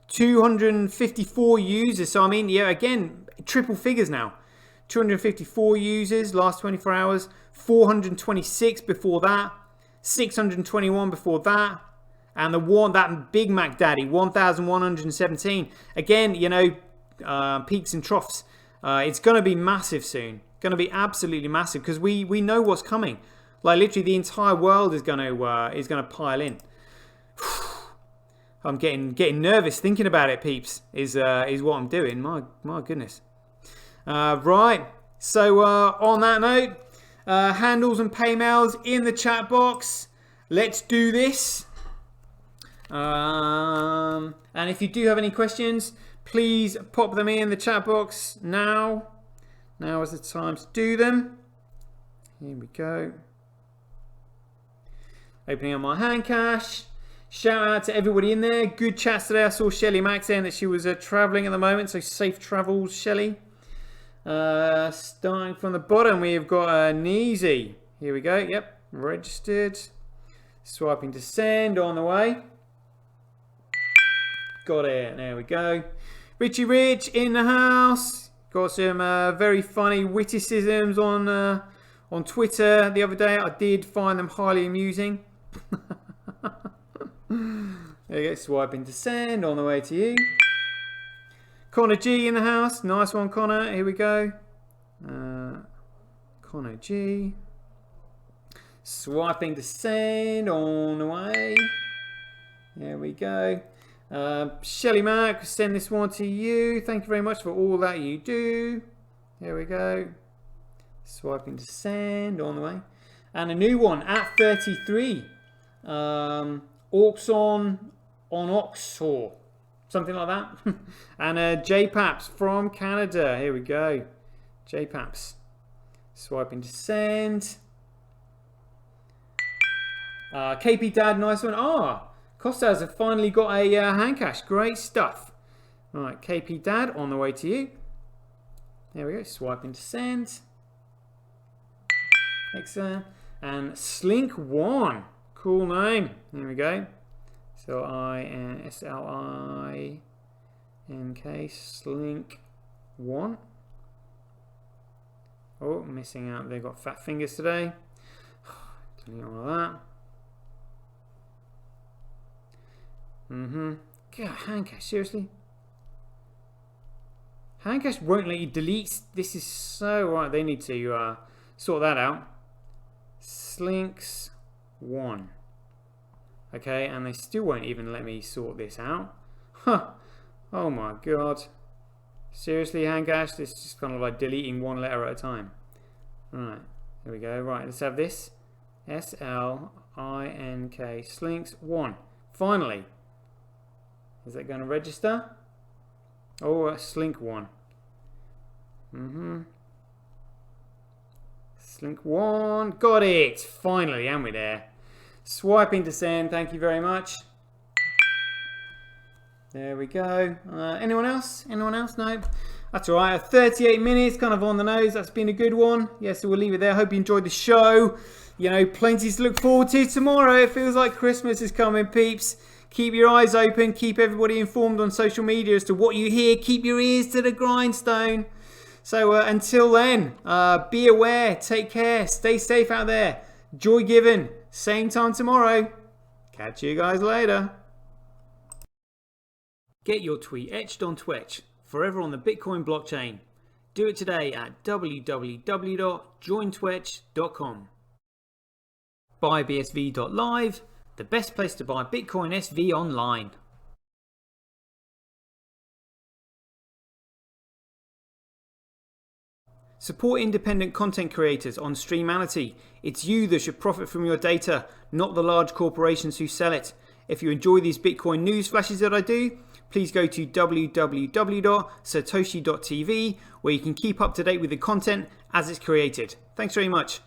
254 users. So I mean, yeah, again, triple figures now. 254 users last 24 hours. 426 before that. 621 before that. And that Big Mac Daddy, 1,117. Again, you know, peaks and troughs. It's going to be massive soon. Going to be absolutely massive because we know what's coming. Like literally, the entire world is going to pile in. I'm getting nervous thinking about it, peeps. Is what I'm doing. My goodness. Right. So on that note, handles and paymails in the chat box. Let's do this. And if you do have any questions, please pop them in the chat box now. Now is the time to do them. Here we go. Opening up my hand cache. Shout out to everybody in there. Good chats today. I saw Shelly Max saying that she was traveling at the moment, so safe travels, Shelly. Starting from the bottom, we've got Neezy. Here we go. Yep, registered. Swiping to send on the way. Got it. There we go. Richie Rich in the house. Got some very funny witticisms on Twitter the other day. I did find them highly amusing. There you go. Swiping to send on the way to you. Connor G in the house. Nice one, Connor. Here we go. Connor G. Swiping to send on the way. There we go. Shelly Mac, send this one to you. Thank you very much for all that you do. There we go. Swiping to send on the way. And a new one at 33. Orcs on Oxor. Something like that. And JPaps from Canada. Here we go. JPaps. Swiping to send. KP Dad, nice one. Costas have finally got a hand cache. Great stuff. All right, KP Dad, on the way to you. There we go. Swiping to send. Excellent. And Slink1. Cool name. There we go. So SLINK Slink1. Oh, missing out. They've got fat fingers today. Delete all of that. God, hand cache, seriously? Hand cache won't let you delete. This is so right. They need to sort that out. Slinks1. Okay, and they still won't even let me sort this out. Huh. Oh my god. Seriously, hand cache? This is just kind of like deleting one letter at a time. Alright, here we go. Right, let's have this. SLINK Slinks1. Finally. Is that going to register? Oh, Slink1. Slink1. Got it! Finally, and we're there. Swiping to send. Thank you very much. There we go. Anyone else? Anyone else? No? That's all right. 38 minutes, kind of on the nose. That's been a good one. Yeah, so we'll leave it there. Hope you enjoyed the show. You know, plenty to look forward to tomorrow. It feels like Christmas is coming, peeps. Keep your eyes open. Keep everybody informed on social media as to what you hear. Keep your ears to the grindstone. So until then, be aware. Take care. Stay safe out there. Joy given. Same time tomorrow. Catch you guys later. Get your tweet etched on Twitch, forever on the Bitcoin blockchain. Do it today at www.jointwitch.com. BuyBSV.live, the best place to buy Bitcoin SV online. Support independent content creators on Streamality. It's you that should profit from your data, not the large corporations who sell it. If you enjoy these Bitcoin news flashes that I do, please go to www.satoshi.tv where you can keep up to date with the content as it's created. Thanks very much.